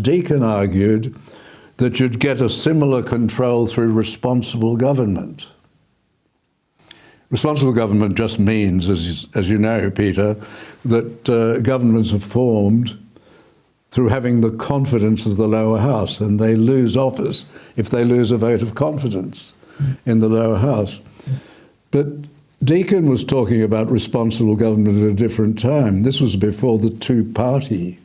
Deakin argued that you'd get a similar control through responsible government. Responsible government just means, as you know, Peter, that governments are formed through having the confidence of the lower house, and they lose office if they lose a vote of confidence in the lower house. But Deakin was talking about responsible government at a different time. This was before the two-party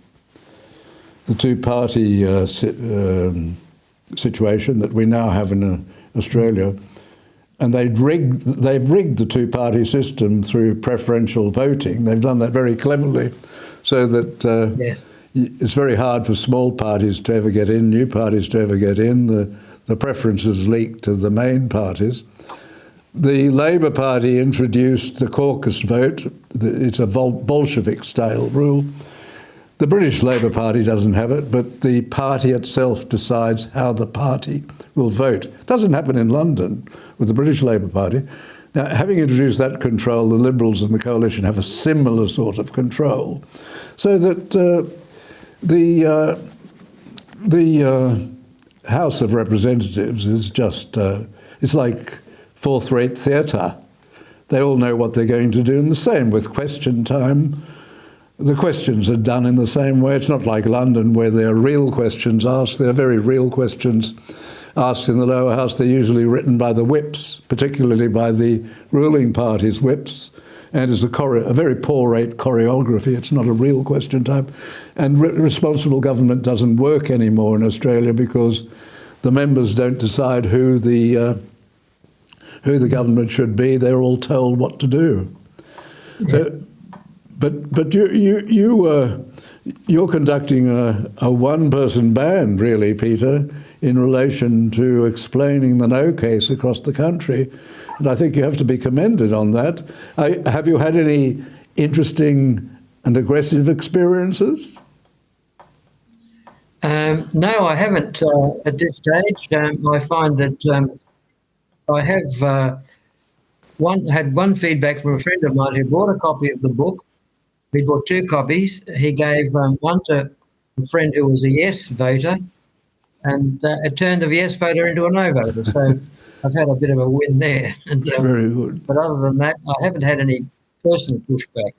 situation that we now have in Australia. And they've rigged the two-party system through preferential voting. They've done that very cleverly, so that Yes. it's very hard for small parties to ever get in, new parties to ever get in. The preferences leak to the main parties. The Labour Party introduced the caucus vote. It's a Bolshevik-style rule. The British Labour Party doesn't have it, but the party itself decides how the party will vote. It doesn't happen in London with the British Labour Party. Now, having introduced that control, the Liberals and the Coalition have a similar sort of control, so that the House of Representatives is just, it's like fourth-rate theatre. They all know what they're going to do, and the same with question time. The questions are done in the same way. It's not like London where there are real questions asked. There are very real questions asked in the lower house. They're usually written by the whips, particularly by the ruling party's whips, and it's a very poor-rate choreography. It's not a real question time. And responsible government doesn't work anymore in Australia because the members don't decide who the government should be. They're all told what to do. So, but you're conducting a one-person band, really, Peter, in relation to explaining the no case across the country, and I think you have to be commended on that. Have you had any interesting and aggressive experiences? No, I haven't at this stage. I find that I have had one feedback from a friend of mine who bought a copy of the book. He bought 2 copies. He gave one to a friend who was a yes voter, and it turned the yes voter into a no voter. So I've had a bit of a win there. And, Very good. But other than that, I haven't had any personal pushback.